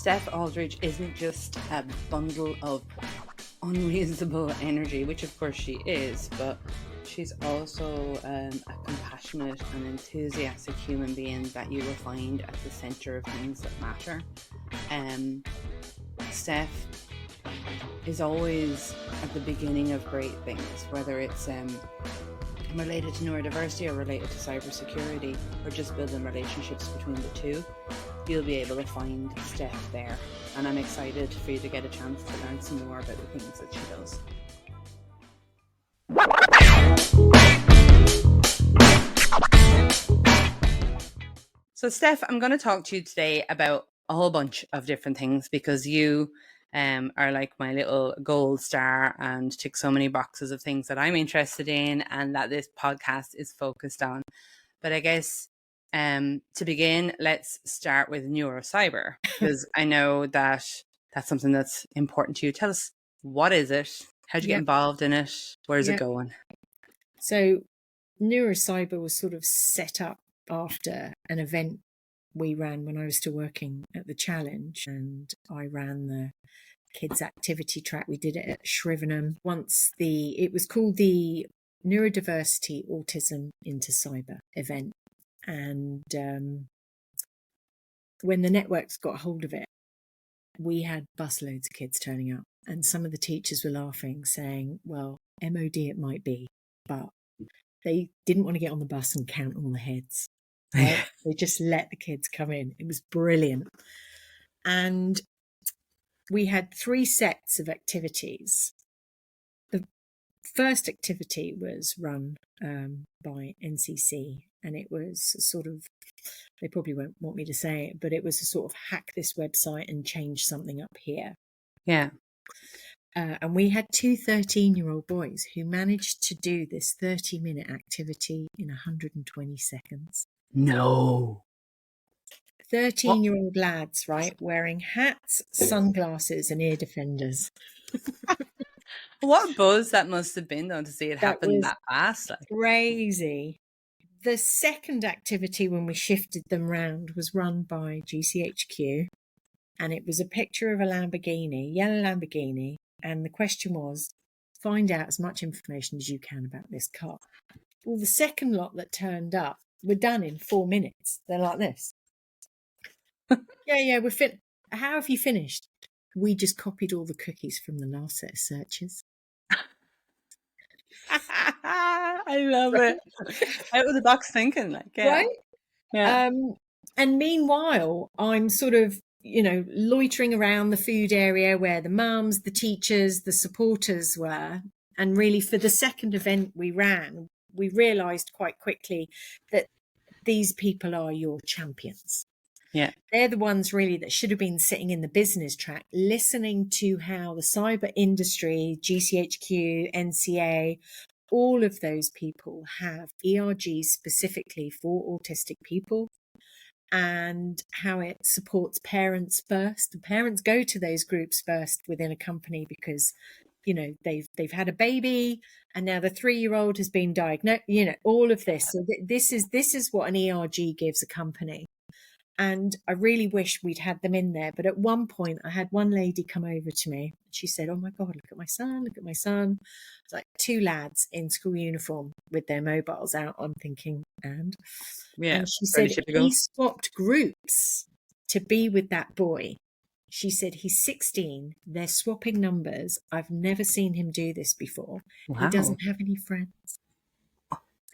Steph Aldridge isn't just a bundle of unreasonable energy, which of course she is, but she's also a compassionate and enthusiastic human being that you will find at the centre of things that matter. Steph is always at the beginning of great things, whether it's related to neurodiversity or related to cybersecurity or just building relationships between the two. You'll be able to find Steph there, and I'm excited for you to get a chance to learn some more about the things that she does. So Steph, I'm going to talk to you today about a whole bunch of different things because you are like my little gold star and tick so many boxes of things that I'm interested in and that this podcast is focused on. But I guess to begin, let's start with neurocyber, because I know that that's something that's important to you. Tell us, what is it? How'd you get involved in it? Where's it going? So neurocyber was sort of set up after an event we ran when I was still working at the Challenge, and I ran the kids activity track. We did it at Shrivenham. It was called the Neurodiversity Autism into Cyber event. And when the networks got hold of it, we had busloads of kids turning up, and some of the teachers were laughing, saying, well, MOD it might be, but they didn't want to get on the bus and count all the heads. Right? They just let the kids come in. It was brilliant. And we had 3 sets of activities. The first activity was run by NCC, and it was sort of, they probably won't want me to say it, but it was a sort of hack this website and change something up here. Yeah. And we had 2 13-year-old boys who managed to do this 30-minute activity in 120 seconds. No. 13-year-old lads, right, wearing hats, sunglasses and ear defenders. What buzz that must have been, though, to see it happen that fast. Like. Crazy. The second activity, when we shifted them round, was run by GCHQ, and it was a picture of a Lamborghini, yellow Lamborghini, and the question was, find out as much information as you can about this car. Well, the second lot that turned up were done in 4 minutes. They're like this. Yeah, we're How have you finished? We just copied all the cookies from the last set of searches. I love it. Out of the box thinking, like, yeah. Right? Yeah. And meanwhile, I'm sort of, loitering around the food area where the mums, the teachers, the supporters were. And really, for the second event we ran, we realised quite quickly that these people are your champions. Yeah. They're the ones really that should have been sitting in the business track, listening to how the cyber industry, GCHQ, NCA, all of those people have ERGs specifically for autistic people, and how it supports parents first. The parents go to those groups first within a company because, they've had a baby and now the 3-year-old has been diagnosed, all of this. So this is what an ERG gives a company. And I really wish we'd had them in there. But at one point, I had one lady come over to me. She said, oh, my God, look at my son, look at my son. It's like 2 lads in school uniform with their mobiles out. I'm thinking, and she said he swapped groups to be with that boy. She said, he's 16. They're swapping numbers. I've never seen him do this before. Wow. He doesn't have any friends.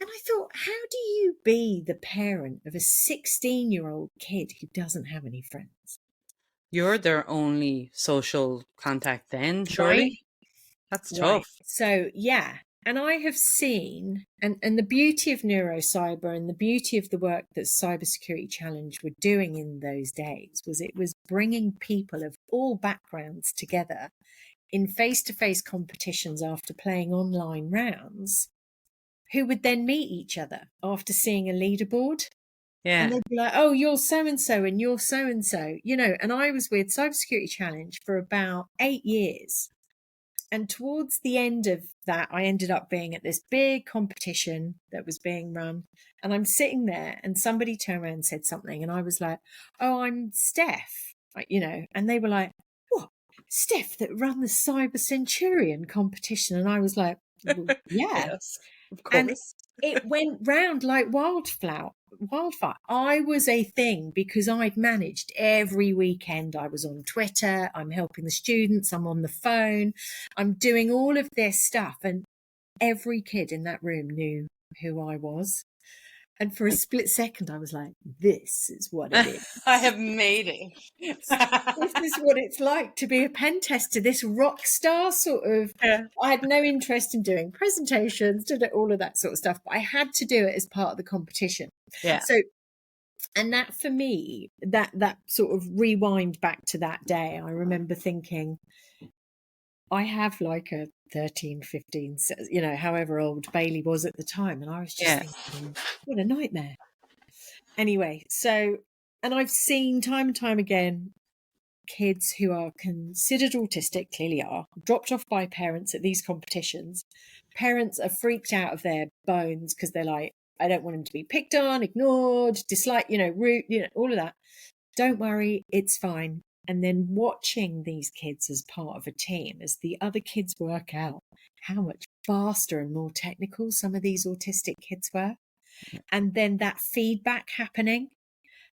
And I thought, how do you be the parent of a 16-year-old kid who doesn't have any friends? You're their only social contact then, surely? Right? That's tough. Right. So, yeah. And I have seen, and the beauty of neurocyber and the beauty of the work that Cybersecurity Challenge were doing in those days was it was bringing people of all backgrounds together in face-to-face competitions after playing online rounds, who would then meet each other after seeing a leaderboard. Yeah. And they'd be like, oh, you're so-and-so and you're so-and-so, and I was with Cybersecurity Challenge for about 8 years. And towards the end of that, I ended up being at this big competition that was being run. And I'm sitting there and somebody turned around and said something. And I was like, oh, I'm Steph. and they were like, what, Steph that run the Cyber Centurion competition? And I was like, well, yeah. Yes, of And course. it went round like wildfire. I was a thing because I'd managed every weekend. I was on Twitter, I'm helping the students, I'm on the phone, I'm doing all of this stuff. And every kid in that room knew who I was. And for a split second, I was like, this is what it is. I have made it. This is what it's like to be a pen tester, this rock star sort of. Yeah. I had no interest in doing presentations, did all of that sort of stuff, but I had to do it as part of the competition. Yeah. So, and that for me, that sort of rewind back to that day, I remember thinking, I have like a 13, 15, however old Bailey was at the time. And I was just thinking, what a nightmare. Anyway, so, and I've seen time and time again, kids who are considered autistic, clearly are, dropped off by parents at these competitions. Parents are freaked out of their bones because they're like, I don't want him to be picked on, ignored, disliked, rude, all of that. Don't worry, it's fine. And then watching these kids as part of a team, as the other kids work out how much faster and more technical some of these autistic kids were. And then that feedback happening.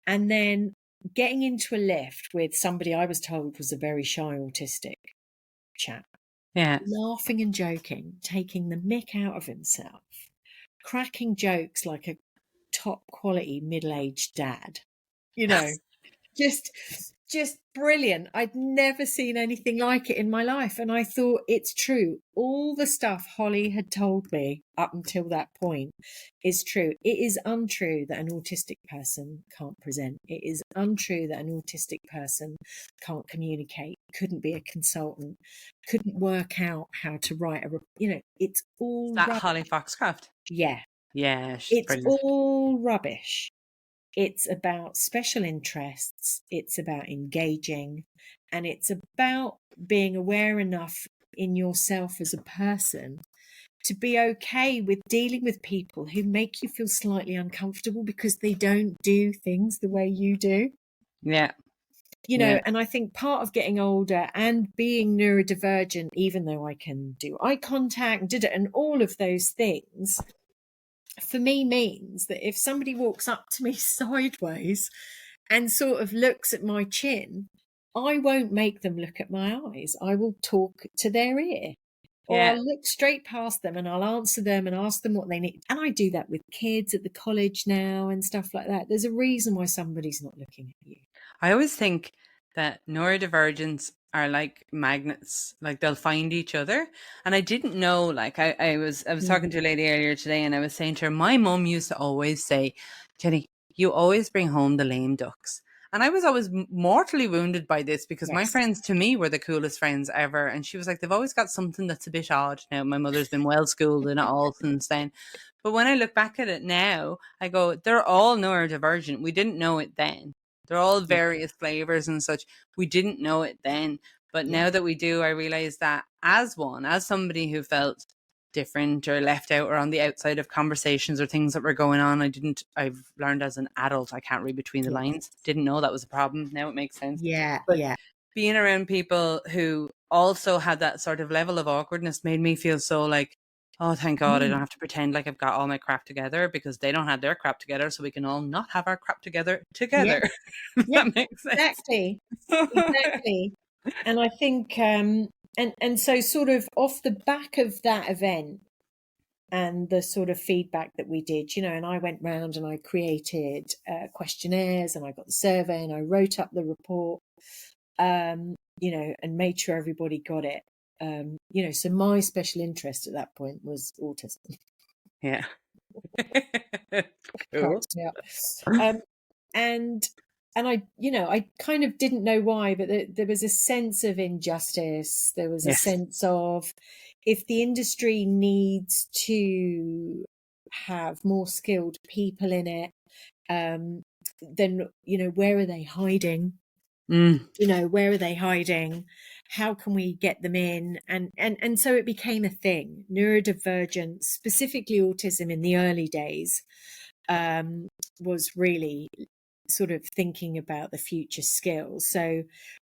And then getting into a lift with somebody I was told was a very shy autistic chap. Yeah. Laughing and joking, taking the mick out of himself, cracking jokes like a top quality middle-aged dad. Just brilliant. I'd never seen anything like it in my life. And I thought, it's true. All the stuff Holly had told me up until that point is true. It is untrue that an autistic person can't present. It is untrue that an autistic person can't communicate, couldn't be a consultant, couldn't work out how to write it's all That rubbish. Holly Foxcroft. Yeah. Yeah, she's It's brilliant. all rubbish. It's about special interests, it's about engaging, and it's about being aware enough in yourself as a person to be okay with dealing with people who make you feel slightly uncomfortable because they don't do things the way you do. Yeah. And I think part of getting older and being neurodivergent, even though I can do eye contact and all of those things, for me means that if somebody walks up to me sideways and sort of looks at my chin, I won't make them look at my eyes. I will talk to their ear, or I'll look straight past them and I'll answer them and ask them what they need. And I do that with kids at the college now and stuff like that. There's a reason why somebody's not looking at you. I always think that neurodivergents are like magnets, like they'll find each other. And I didn't know, like I was talking to a lady earlier today and I was saying to her, my mum used to always say, Jenny, you always bring home the lame ducks. And I was always mortally wounded by this because my friends to me were the coolest friends ever. And she was like, they've always got something that's a bit odd. Now, my mother's been well schooled in it all since then. But when I look back at it now, I go, they're all neurodivergent. We didn't know it then. They're all various flavors and such. We didn't know it then. But now that we do, I realize that as somebody who felt different or left out or on the outside of conversations or things that were going on, I've learned as an adult, I can't read between the lines. Didn't know that was a problem. Now it makes sense. But being around people who also had that sort of level of awkwardness made me feel so like, oh, thank God I don't have to pretend like I've got all my crap together because they don't have their crap together, so we can all not have our crap together. Yeah. That makes sense. Exactly. And I think, and so sort of off the back of that event and the sort of feedback that we did, and I went round and I created questionnaires and I got the survey and I wrote up the report, and made sure everybody got it. So my special interest at that point was autism. Yeah. Cool. And I kind of didn't know why, but there was a sense of injustice. There was a sense of, if the industry needs to have more skilled people in it, then, where are they hiding? Where are they hiding? How can we get them in? And so it became a thing. Neurodivergence, specifically autism in the early days, was really sort of thinking about the future skills. So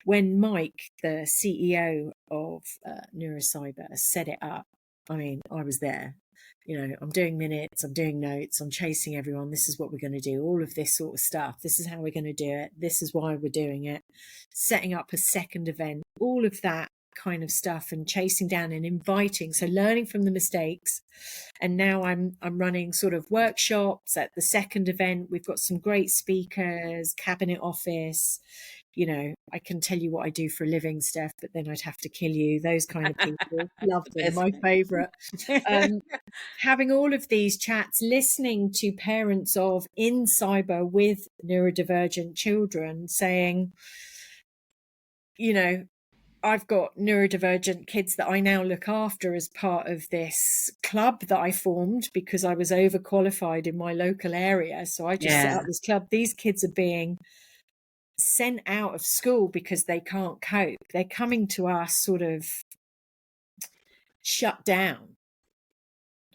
when Mike, the CEO of Neurocyber, set it up, I mean, I was there. I'm doing minutes, I'm doing notes, I'm chasing everyone. This is what we're going to do, all of this sort of stuff. This is how we're going to do it. This is why we're doing it. Setting up a second event, all of that kind of stuff, and chasing down and inviting. So learning from the mistakes. And now I'm running sort of workshops at the second event. We've got some great speakers, cabinet office. I can tell you what I do for a living, Steph, but then I'd have to kill you. Those kind of people. Love them. My favorite. Having all of these chats, listening to parents of in cyber with neurodivergent children saying, I've got neurodivergent kids that I now look after as part of this club that I formed because I was overqualified in my local area. So I just set up this club. These kids are being sent out of school because they can't cope. They're coming to us sort of shut down.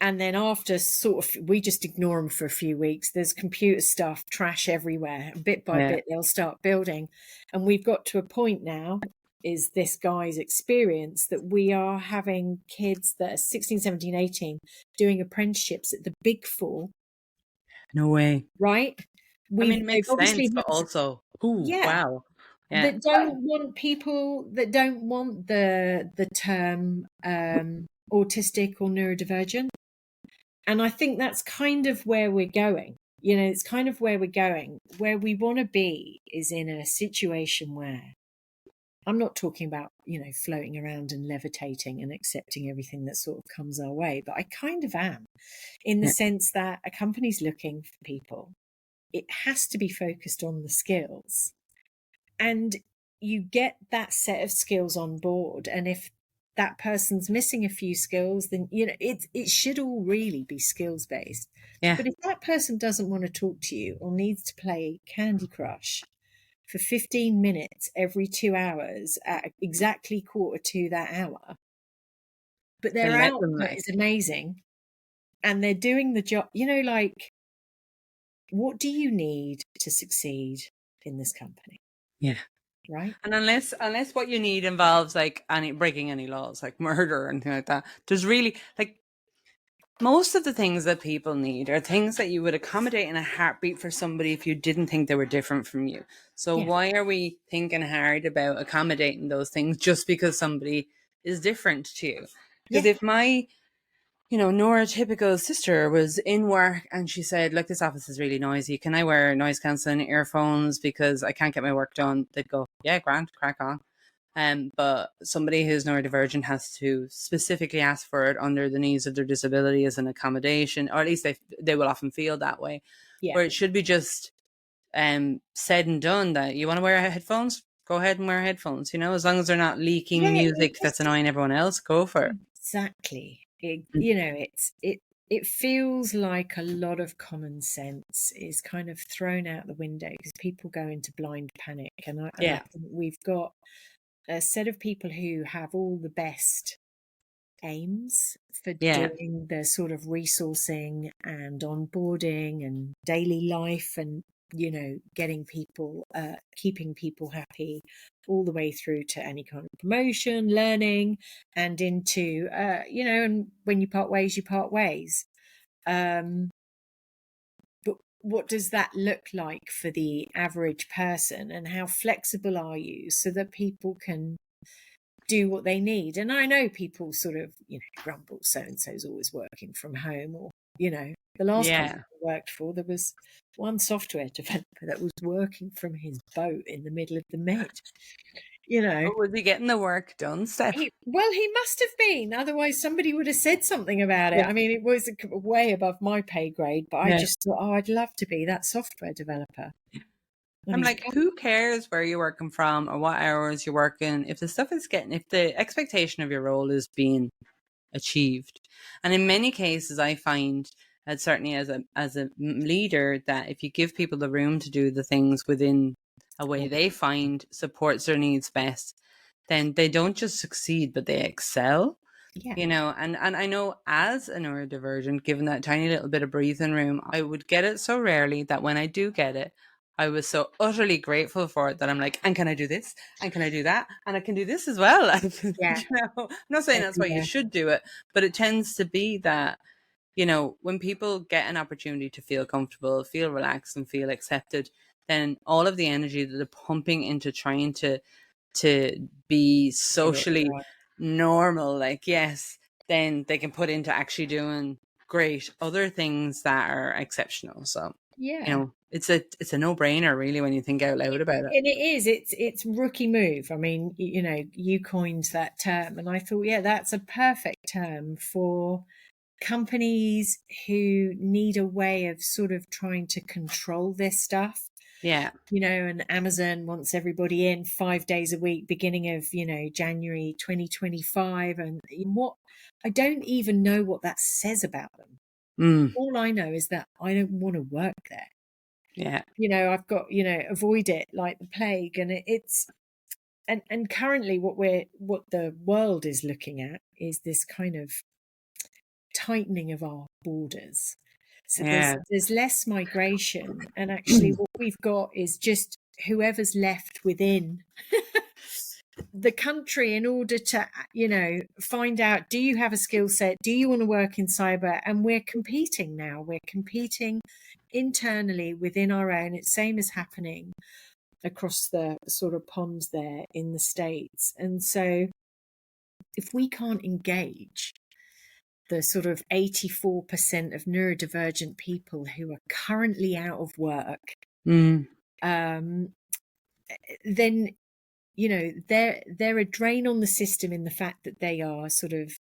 And then after we just ignore them for a few weeks. There's computer stuff, trash everywhere. Bit by bit, they'll start building. And we've got to a point now, is this guy's experience, that we are having kids that are 16, 17, 18 doing apprenticeships at the Big Four. No way. Right? It makes sense, but also, wow. Yeah. That don't want people, that don't want the term autistic or neurodivergent. And I think that's kind of where we're going. It's kind of where we're going. Where we want to be is in a situation where, I'm not talking about, floating around and levitating and accepting everything that sort of comes our way, but I kind of am, in the sense that a company's looking for people. It has to be focused on the skills. And you get that set of skills on board. And if that person's missing a few skills, then, it should all really be skills based. Yeah. But if that person doesn't want to talk to you or needs to play Candy Crush for 15 minutes every 2 hours at exactly 1/4 to that hour, but their output is amazing and they're doing the job, what do you need to succeed in this company? Yeah. Right. And unless what you need involves breaking any laws, like murder or anything like that, there's really most of the things that people need are things that you would accommodate in a heartbeat for somebody if you didn't think they were different from you. So why are we thinking hard about accommodating those things just because somebody is different to you? Because if my, neurotypical sister was in work and she said, look, this office is really noisy. Can I wear noise cancelling earphones because I can't get my work done? They'd go, yeah, grand, crack on. But somebody who's neurodivergent has to specifically ask for it under the needs of their disability as an accommodation, or at least they will often feel that way. Yeah. Where it should be just said and done that you want to wear headphones, go ahead and wear headphones. As long as they're not leaking music that's annoying everyone else, go for it. Exactly. It feels like a lot of common sense is kind of thrown out the window because people go into blind panic. And I think we've got a set of people who have all the best aims for doing the sort of resourcing and onboarding and daily life and, getting people, keeping people happy all the way through to any kind of promotion, learning, and into, and when you part ways, you part ways. But what does that look like for the average person, and how flexible are you so that people can do what they need? And I know people sort of, grumble, so-and-so's always working from home, or, the last company I worked for, there was one software developer that was working from his boat in the middle of the Med. But was he getting the work done, Steph? He must have been. Otherwise, somebody would have said something about it. I mean, it was way above my pay grade, but I just thought, I'd love to be that software developer. I'm like, who cares where you're working from or what hours you're working? If the stuff is if the expectation of your role is being achieved. And in many cases, I find that certainly as a leader, that if you give people the room to do the things within a way they find supports their needs best, then they don't just succeed, but they excel. And I know as a neurodivergent, given that tiny little bit of breathing room, I would get it so rarely that when I do get it, I was so utterly grateful for it that I'm like, and can I do this? And can I do that? And I can do this as well. Yeah, I'm not saying that's why you everywhere. should do it, but it tends to be that, when people get an opportunity to feel comfortable, feel relaxed, and feel accepted, then all of the energy that they're pumping into trying to be Get it socially right. normal, like, yes, then they can put into actually doing great other things that are exceptional. So, Yeah. it's a no-brainer really when you think out loud about it. And it is, it's rookie move. I mean, you coined that term, and I thought, yeah, that's a perfect term for companies who need a way of sort of trying to control this stuff. Yeah. And Amazon wants everybody in 5 days a week, beginning of, January 2025. And what I don't even know what that says about them. Mm, All I know is that I don't want to work there. yeah. I've got, avoid it like the plague. And and currently what the world is looking at is this kind of tightening of our borders. So Yeah. there's less migration, and actually what we've got is just whoever's left within the country in order to find out, do you have a skill set, do you want to work in cyber? And we're competing now, we're competing internally within our own. It's same as happening across the sort of ponds there in the States. And so if we can't engage the sort of 84% of neurodivergent people who are currently out of work, Mm, then they're a drain on the system in the fact that they are sort of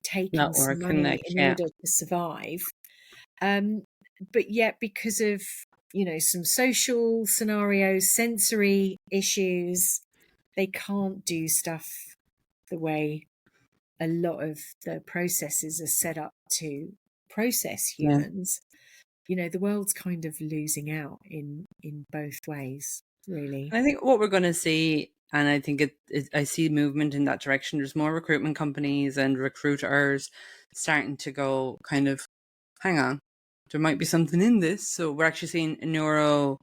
taking not some working, money like, in yeah. order to survive, but yet because of some social scenarios, sensory issues, they can't do stuff the way a lot of the processes are set up to process Yeah. humans. The world's kind of losing out in both ways, really. And I think what we're going to see, and I think I see movement in that direction. There's more recruitment companies and recruiters starting to go kind of, hang on, there might be something in this. So we're actually seeing neurodiverse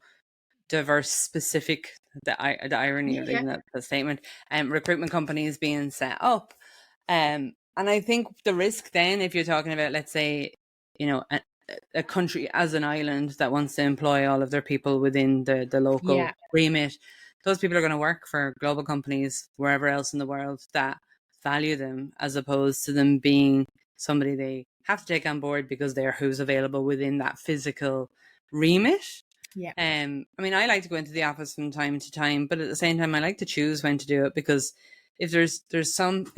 specific, the irony Yeah, of yeah, even that statement, recruitment companies being set up. And I think the risk then, if you're talking about, let's say, a country as an island that wants to employ all of their people within the local yeah, remit, those people are going to work for global companies wherever else in the world that value them, as opposed to them being somebody they have to take on board because they're who's available within that physical remit. yeah, I mean, I like to go into the office from time to time, but at the same time, I like to choose when to do it, because if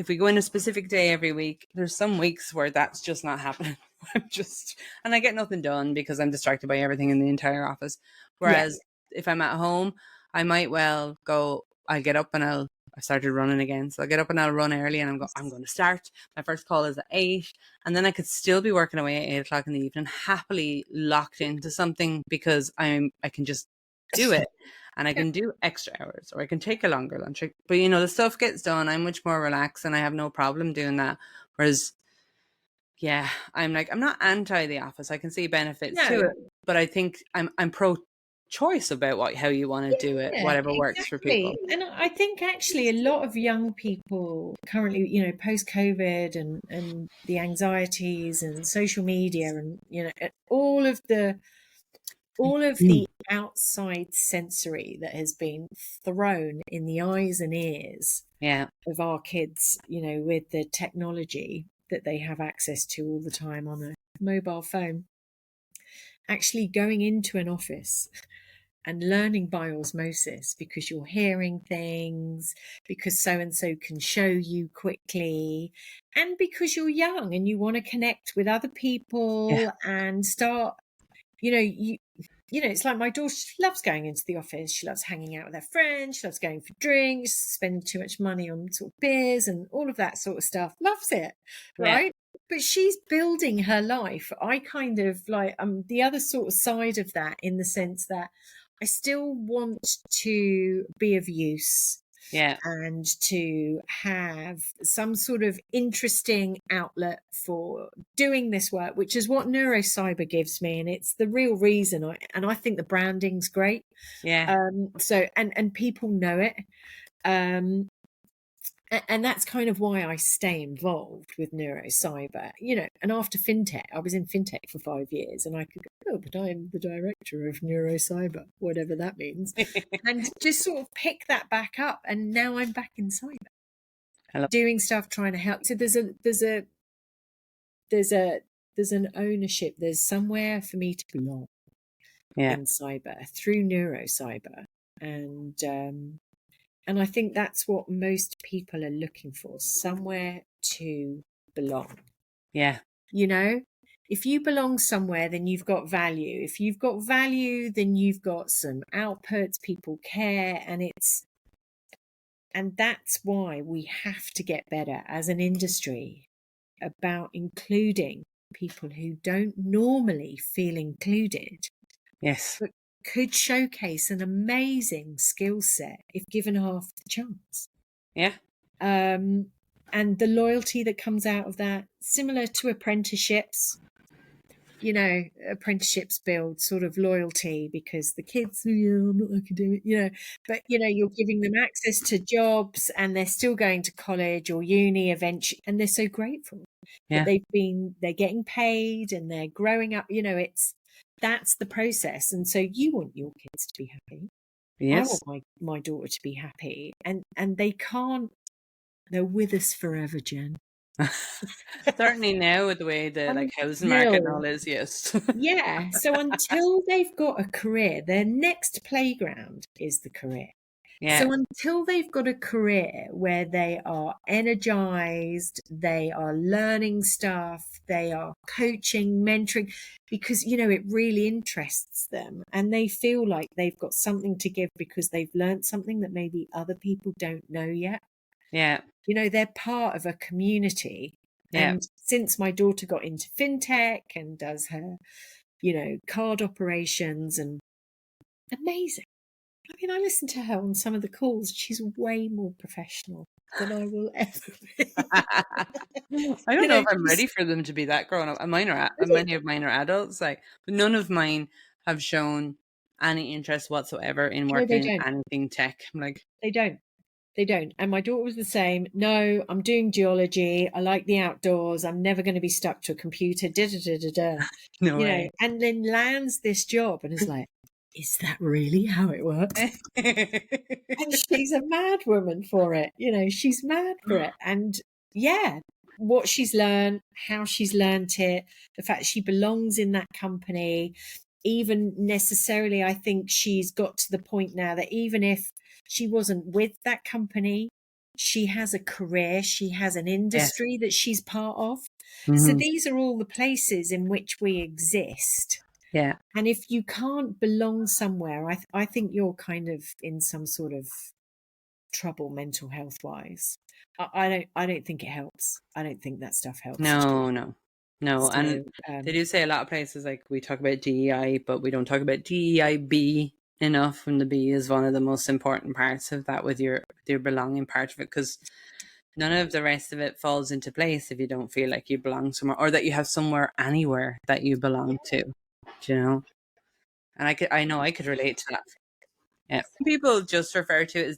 we go in a specific day every week, there's some weeks where that's just not happening. And I get nothing done because I'm distracted by everything in the entire office. yeah. Whereas if I'm at home, I might well go, I'll get up and I started running again. So I'll get up and I'll run early, and I'm going to start. My first call is at 8. And then I could still be working away at 8 o'clock in the evening, happily locked into something, because I can just do it, and I Yeah. can do extra hours, or I can take a longer lunch. But the stuff gets done. I'm much more relaxed, and I have no problem doing that. Whereas, yeah, I'm not anti the office. I can see benefits to No, it, but I think I'm pro choice about how you want to do it, yeah, whatever works for people. exactly. And I think actually a lot of young people currently, post COVID and the anxieties and social media and all of the outside sensory that has been thrown in the eyes and ears Yeah, of our kids, with the technology that they have access to all the time on a mobile phone. Actually going into an office and learning by osmosis, because you're hearing things, because so and so can show you quickly, and because you're young and you want to connect with other yeah, people and start, it's like my daughter, she loves going into the office. She loves hanging out with her friends. She loves going for drinks, spending too much money on sort of beers and all of that sort of stuff. Loves it, yeah, right? But she's building her life. I kind of like the other sort of side of that, in the sense that I still want to be of use. Yeah. and to have some sort of interesting outlet for doing this work, which is what neurocyber gives me. And it's the real reason I think the branding's great. Yeah. So, and people know it. And that's kind of why I stay involved with neurocyber, and after fintech, I was in fintech for 5 years, and I could go, oh, but I'm the director of neurocyber, whatever that means, and just sort of pick that back up. And now I'm back in cyber, doing stuff, trying to help. So there's an ownership, there's somewhere for me to belong in cyber through neurocyber. And I think that's what most people are looking for, somewhere to belong. Yeah. If you belong somewhere, then you've got value. If you've got value, then you've got some outputs, people care, and that's why we have to get better as an industry about including people who don't normally feel included. Yes. But could showcase an amazing skill set if given half the chance. Yeah. And the loyalty that comes out of that, similar to apprenticeships. Apprenticeships build sort of loyalty because the kids, I'm not academic, but you're giving them access to jobs, and they're still going to college or uni eventually, and they're so grateful that they're getting paid and they're growing up. That's the process. And so you want your kids to be happy. Yes. I want my daughter to be happy, and they can't. They're with us forever, Jen. Certainly now with the way the housing market and all is, yes. Yeah. So until they've got a career, their next playground is the career. Yeah. So until they've got a career where they are energized, they are learning stuff, they are coaching, mentoring, because, it really interests them, and they feel like they've got something to give because they've learned something that maybe other people don't know yet. Yeah. They're part of a community. Yeah. And since my daughter got into fintech and does her, card operations, and amazing. I mean, I listen to her on some of the calls. She's way more professional than I will ever be. I don't know if I'm ready for them to be that grown up. Many of mine are adults, but none of mine have shown any interest whatsoever in working in anything tech. I'm like, they don't. And my daughter was the same. No, I'm doing geology. I like the outdoors. I'm never going to be stuck to a computer. No way. And then lands this job and is like, is that really how it works? And she's a mad woman for it. She's mad for it. And yeah, what she's learned, how she's learned it, the fact she belongs in that company, even necessarily, I think she's got to the point now that even if she wasn't with that company, she has a career, she has an industry that she's part of. Mm-hmm. So these are all the places in which we exist. Yeah. And if you can't belong somewhere, I think you're kind of in some sort of trouble mental health wise. I don't think it helps. I don't think that stuff helps. No. So, and they do say a lot of places, like, we talk about DEI, but we don't talk about DEIB enough, and the B is one of the most important parts of that, with your belonging part of it, because none of the rest of it falls into place if you don't feel like you belong somewhere, or that you have somewhere anywhere that you belong to, And I know I could relate to that. Yeah. People just refer to it as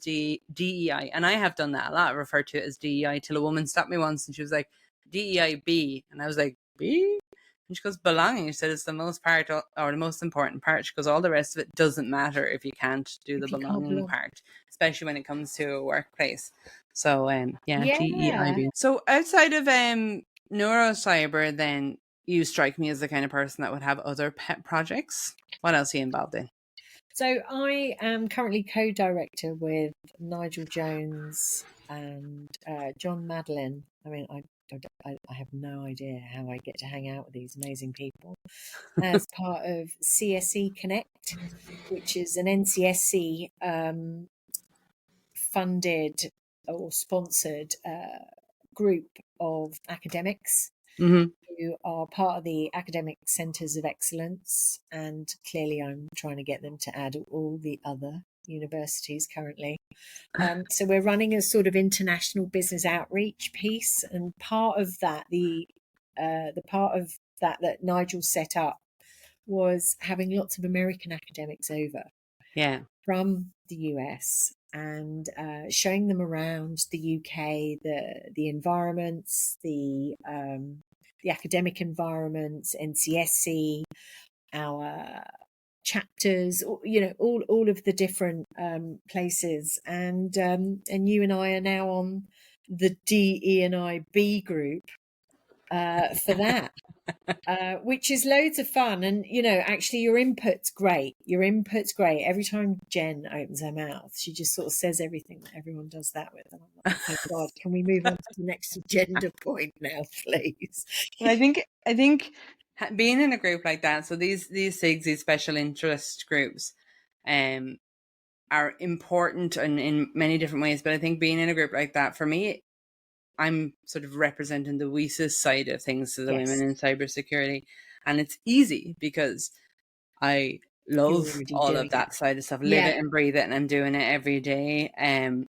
DEI, and I have done that a lot, refer to it as DEI, till a woman stopped me once and she was like, DEIB, and I was like, B? And she goes, belonging. She said it's the most part, or the most important part. She goes, all the rest of it doesn't matter if you can't do the belonging part, especially when it comes to a workplace. So DEIB. So outside of neurocyber, then you strike me as the kind of person that would have other pet projects. What else are you involved in? So I am currently co-director with Nigel Jones and John Madeline. I mean, I have no idea how I get to hang out with these amazing people, as part of CSE Connect, which is an NCSC funded or sponsored group of academics. Mm-hmm. Who are part of the academic centres of excellence, and clearly I'm trying to get them to add all the other universities currently. So we're running a sort of international business outreach piece, and part of that, the part of that Nigel set up was having lots of American academics over Yeah. from the US and showing them around the UK, the environments, the academic environments, NCSC, our chapters, all of the different places, and you and I are now on the DE&I B group for that. Which is loads of fun. And, actually your input's great. Your input's great. Every time Jen opens her mouth, she just sort of says everything that everyone does that with. And I'm like, thank God, can we move on to the next agenda point now, please? And I think being in a group like that, so these SIGs, these special interest groups, are important in many different ways. But I think being in a group like that, for me, I'm sort of representing the WESIS side of things to the women in cybersecurity. And it's easy because I love all of that side of stuff, live it and breathe it, and I'm doing it every day. And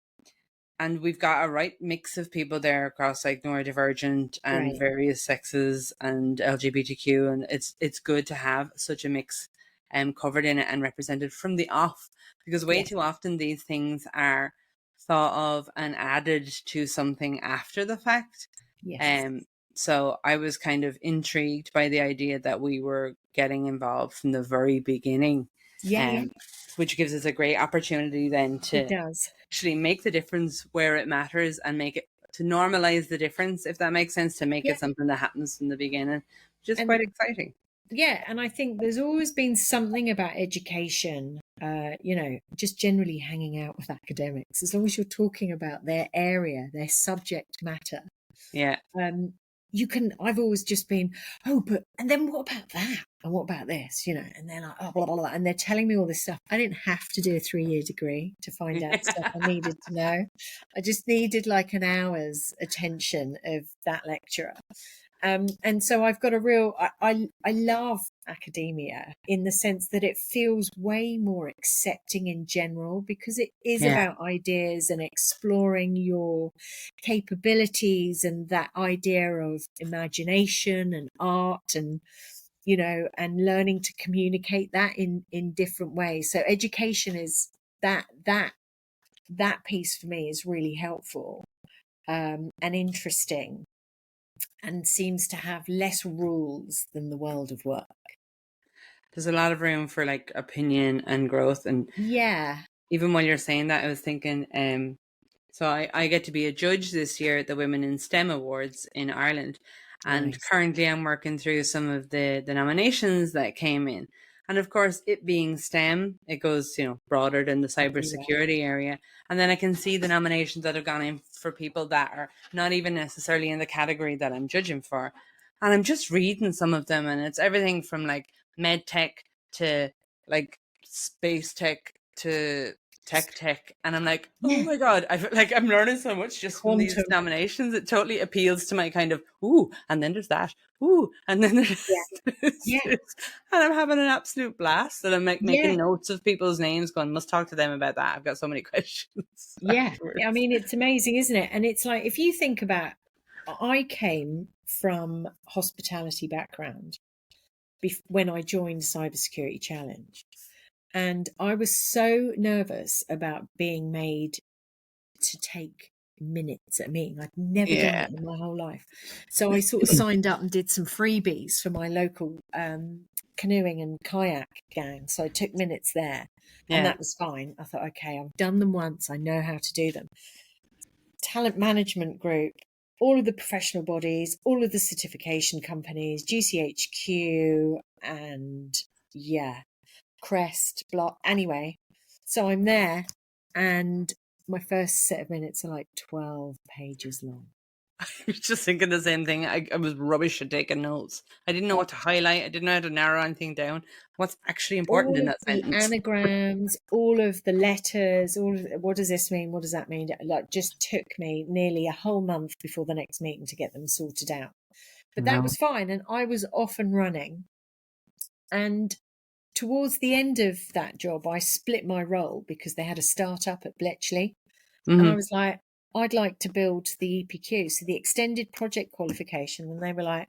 we've got a right mix of people there across like neurodivergent and various sexes and LGBTQ. And it's good to have such a mix covered in it and represented from the off, because way too often these things are thought of and added to something after the fact. So I was kind of intrigued by the idea that we were getting involved from the very beginning, which gives us a great opportunity then to actually make the difference where it matters and make it, to normalize the difference, if that makes sense, to make it something that happens from the beginning, which is quite exciting. Yeah, and I think there's always been something about education, just generally hanging out with academics, as long as you're talking about their area, their subject matter. Yeah. I've always just been, and then what about that? And what about this? And they're like, oh, blah, blah, blah. And they're telling me all this stuff. I didn't have to do a 3-year degree to find out stuff I needed to know. I just needed like an hour's attention of that lecturer. And so I've got I love academia in the sense that it feels way more accepting in general, because it is about ideas and exploring your capabilities and that idea of imagination and art and, and learning to communicate that in different ways. So education is that piece for me is really helpful and interesting, and seems to have less rules than the world of work. There's a lot of room for like opinion and growth. And even while you're saying that, I was thinking, so I get to be a judge this year at the Women in STEM Awards in Ireland. And currently I'm working through some of the nominations that came in. And of course, it being STEM, it goes, broader than the cybersecurity area. And then I can see the nominations that have gone in for people that are not even necessarily in the category that I'm judging for. And I'm just reading some of them, and it's everything from like med tech to like space tech to tech. And I'm like, oh my God, I'm learning so much just from these nominations. It totally appeals to my kind of, and then there's that, and then there's and I'm having an absolute blast. And I'm like making notes of people's names, going, must talk to them about that. I've got so many questions. Afterwards. I mean, it's amazing, isn't it? And it's like, if you think about, I came from hospitality background when I joined Cybersecurity Challenge. And I was so nervous about being made to take minutes at a meeting. I'd never done it in my whole life. So I sort of signed up and did some freebies for my local canoeing and kayak gang. So I took minutes there, and that was fine. I thought, okay, I've done them once. I know how to do them. Talent management group, all of the professional bodies, all of the certification companies, GCHQ, and Crest, Block. Anyway, so I'm there, and my first set of minutes are like 12 pages long. I was just thinking the same thing. I was rubbish at taking notes. I didn't know what to highlight. I didn't know how to narrow anything down. What's actually important in that sentence? The anagrams, all of the letters, what does this mean? What does that mean? Like, just took me nearly a whole month before the next meeting to get them sorted out. But that was fine, and I was off and running. And towards the end of that job, I split my role because they had a startup at Bletchley. And I Mm-hmm. was like, I'd like to build the EPQ, so the extended project qualification. And they were like,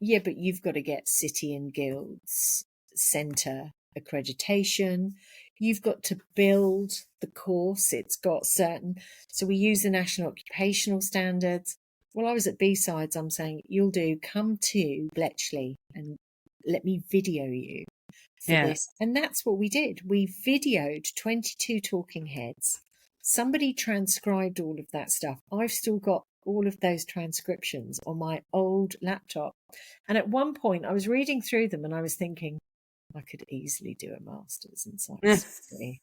yeah, but you've got to get City and Guilds Centre accreditation. You've got to build the course. It's got certain, so we use the National Occupational Standards. Well, I was at B-Sides. I'm saying, come to Bletchley and let me video you for Yeah. this. And that's what we did. We videoed 22 talking heads. Somebody transcribed all of that stuff. I've still got all of those transcriptions on my old laptop. And at one point, I was reading through them and I was thinking, I could easily do a master's in cybersecurity.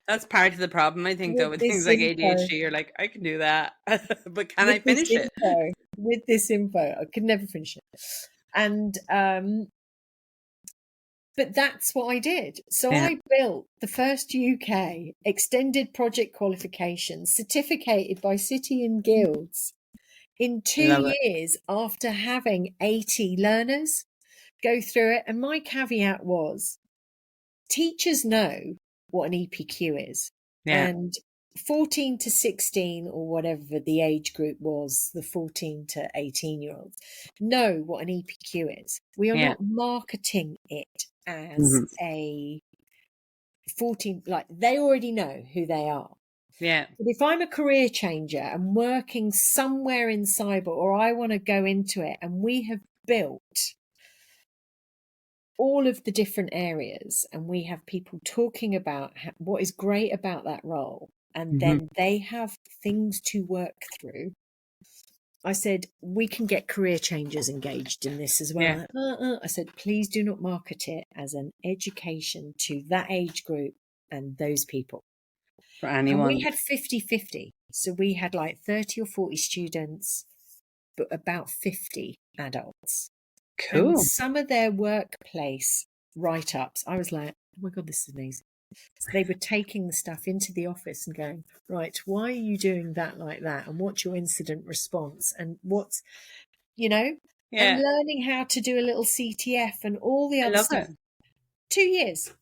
That's part of the problem, I think, though, With with things this like info, ADHD. You're like, I can do that, but can I finish it? with this info, I could never finish it. And but that's what I did. So Yeah. I built the first UK extended project qualification certificated by City and Guilds in I 2 love it. years after having 80 learners go through it. And my caveat was teachers know what an EPQ is. Yeah. And 14 to 16 or whatever the age group was, the 14 to 18-year-olds, know what an EPQ is. We are Yeah. not marketing it as Mm-hmm. a 14, like they already know who they are. Yeah. But if I'm a career changer and working somewhere in cyber, or I want to go into it, and we have built all of the different areas and we have people talking about what is great about that role, and Mm-hmm. then they have things to work through. I said, we can get career changers engaged in this as well. Yeah. I said, please do not market it as an education to that age group and those people. For And we anyone. had 50-50. So we had like 30 or 40 students, but about 50 adults. And Cool. some of their workplace write-ups, I was like, oh my God, this is amazing. So they were taking the stuff into the office and going, right, why are you doing that like that? And what's your incident response? And what's, and Yeah. learning how to do a little CTF and all the I other love stuff. it. 2 years.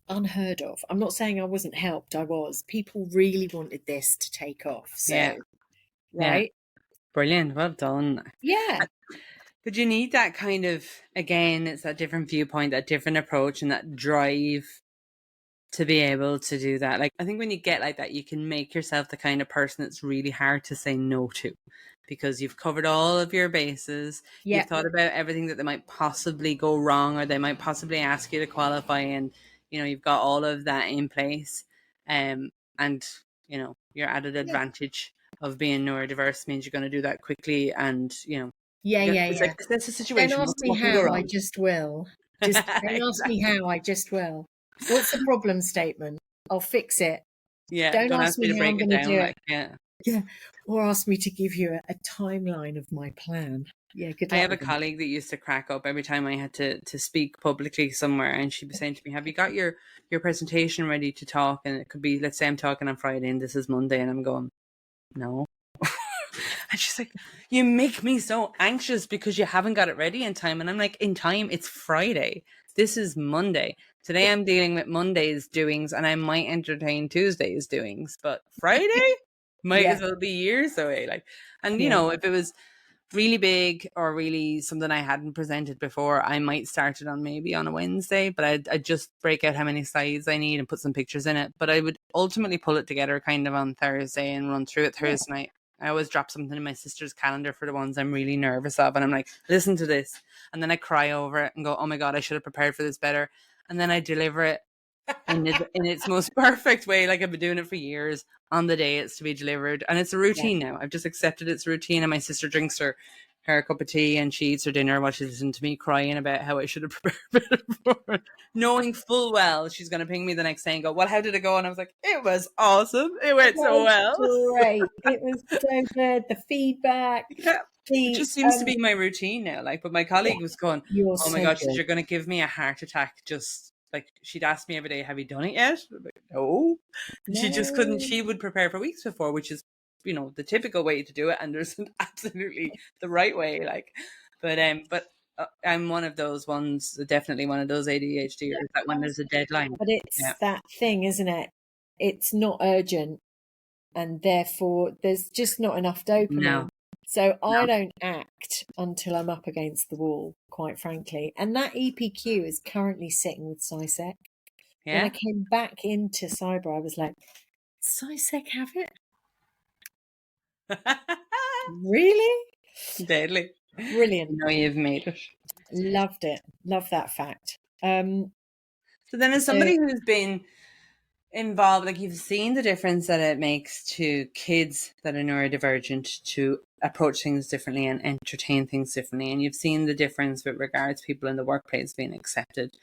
Unheard of. I'm not saying I wasn't helped. I was. People really wanted this to take off. So, Yeah. right? Brilliant. Well done. Yeah. But you need that kind of, again, it's that different viewpoint, that different approach, and that drive to be able to do that. Like, I think when you get like that, you can make yourself the kind of person that's really hard to say no to, because you've covered all of your bases. Yeah. You've thought about everything that they might possibly go wrong, or they might possibly ask you to qualify, and you've got all of that in place. And your added advantage of being neurodiverse means you're going to do that quickly, and Yeah. it's like, that's a Don't situation. ask me What can go how, I wrong? just will. Just don't ask me Exactly. how, I just will. What's the problem statement? I'll fix it. Yeah, Don't don't ask ask me me to how break I'm it going to do down. it. Like, yeah. Yeah. Or ask me to give you a timeline of my plan. Yeah, good I luck have a with them. colleague that used to crack up every time I had to speak publicly somewhere, and she'd be saying to me, "Have you got your presentation ready to talk?" And it could be, let's say I'm talking on Friday and this is Monday, and I'm going, "No." And she's like, "You make me so anxious because you haven't got it ready in time." And I'm like, "In time? It's Friday. This is Monday. Today I'm dealing with Monday's doings, and I might entertain Tuesday's doings, but Friday might Yeah. as well be years away." Like, and Yeah. if it was really big or really something I hadn't presented before, I might start it on maybe on a Wednesday, but I'd just break out how many slides I need and put some pictures in it. But I would ultimately pull it together kind of on Thursday and run through it Yeah. Thursday night. I always drop something in my sister's calendar for the ones I'm really nervous of, and I'm like, listen to this. And then I cry over it and go, oh my God, I should have prepared for this better. And then I deliver it in its most perfect way, like I've been doing it for years, on the day it's to be delivered. And it's a routine now. I've just accepted it's a routine, and my sister drinks her cup of tea and she eats her dinner while she's listening to me crying about how I should have prepared it for, knowing full well she's going to ping me the next day and go, well, how did it go? And I was like, it was awesome, it went so well. Great. It was so good. The feedback. Yeah. It just seems to be my routine now. Like, but my colleague was going, You're oh my so gosh, good. you're going to give me a heart attack. Just like, she'd ask me every day, have you done it yet? I'm like, no. She just couldn't. No. She would prepare for weeks before, which is, the typical way to do it. And there's absolutely the right way. Like, but I'm one of those ones, definitely one of those ADHDers that when there's a deadline. But Yeah. it's that thing, isn't it? It's not urgent, and therefore there's just not enough No. dopamine. So I No. don't act until I'm up against the wall, quite frankly. And that EPQ is currently sitting with SciSec. When I Yeah. came back into cyber, I was like, SciSec have it? Really? Deadly. Brilliant. You've made it. Loved it. Love that fact. So then, as So somebody who's been involved, like you've seen the difference that it makes to kids that are neurodivergent to approach things differently and entertain things differently, and you've seen the difference with regards to people in the workplace being accepted,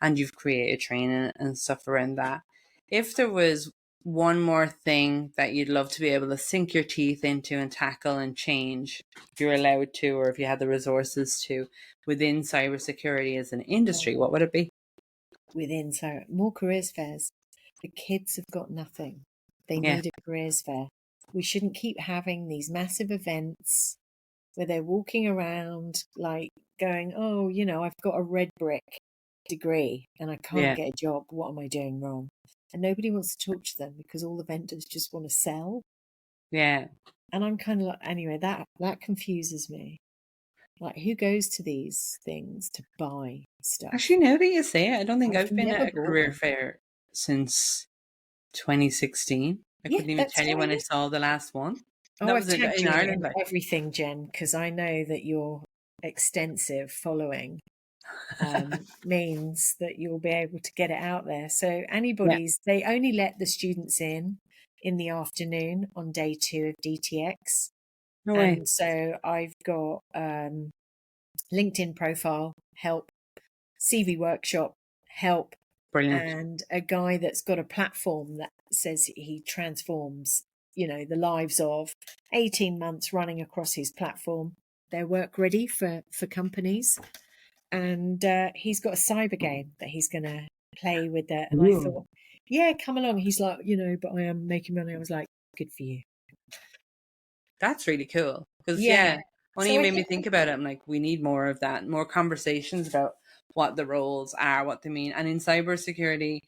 and you've created training and stuff around that. If there was one more thing that you'd love to be able to sink your teeth into and tackle and change, if you're allowed to, or if you had the resources to, within cybersecurity as an industry, what would it be? within so more careers fairs. The kids have got nothing. They Yeah. need a careers fair. We shouldn't keep having these massive events where they're walking around like going, oh, I've got a red brick degree and I can't Yeah. get a job. What am I doing wrong? And nobody wants to talk to them because all the vendors just want to sell. Yeah. And I'm kind of like, anyway, that confuses me. Like, who goes to these things to buy stuff? Actually, now that you say it, I don't think I've I've been never at a bought career them. fair since 2016. I Yeah, couldn't even that's tell you when I right. saw the last one. Oh, That I've was tagged in you Ireland. in Like, everything, Jen, because I know that your extensive following means that you'll be able to get it out there. So yeah, they only let the students in the afternoon on day 2 of DTX. no way. And so I've got LinkedIn profile, help, CV workshop, help, Brilliant. and a guy that's got a platform that says he transforms, the lives of 18 months running across his platform. They're work ready for companies. And he's got a cyber game that he's going to play with that. And I Ooh, thought, yeah, come along. He's like, but I am making money. I was like, good for you. that's really cool. Because, Yeah. yeah, only So you I made me think, think about it. I'm like, we need more of that, more conversations about what the roles are, what they mean. And in cybersecurity,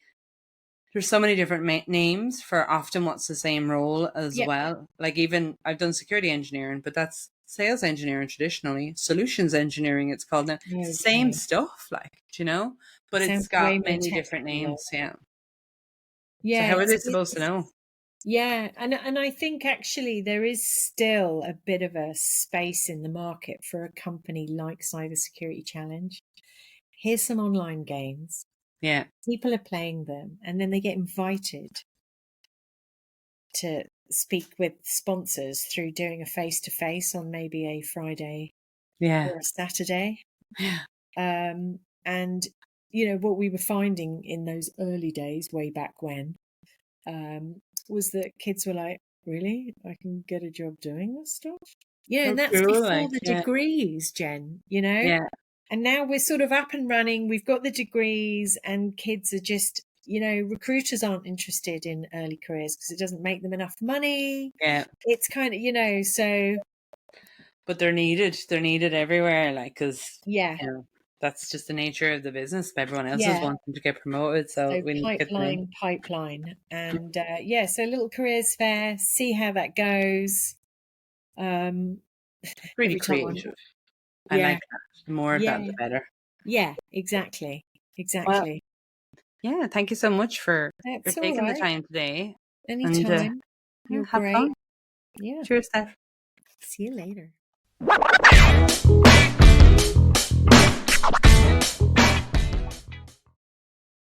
there's so many different names for often what's the same role as yep. well. Like even I've done security engineering, but that's sales engineering traditionally. Solutions engineering, it's called now. It's the same Okay. stuff, like, but Sounds it's got way more many different technical though. names. Yeah. So Yeah. how are they supposed to know? Yeah. And I think actually there is still a bit of a space in the market for a company like Cybersecurity Challenge. Here's some online games. Yeah. People are playing them and then they get invited to speak with sponsors through doing a face-to-face on maybe a Friday Yeah. or a Saturday. Yeah. And, what we were finding in those early days, way back when, was that kids were like, really? I can get a job doing this stuff? How And that's cool, before like, the yeah. degrees, Jen, Yeah. And now we're sort of up and running. We've got the degrees and kids are just, recruiters aren't interested in early careers because it doesn't make them enough money. Yeah. It's kind of, so. But they're needed. They're needed everywhere, like, because, Yeah. that's just the nature of the business. Everyone else is Yeah. wanting to get promoted, so So we need to get them in. pipeline. And so little careers fair, see how that goes. Really Every time. creative. I like Yeah. that. The more of that, Yeah. the better. Yeah, exactly. Well, Exactly. yeah, thank you so much for That's all taking the right. time today. And Anytime. yeah, You're have great. fun. Yeah. Cheers, Steph. See you later.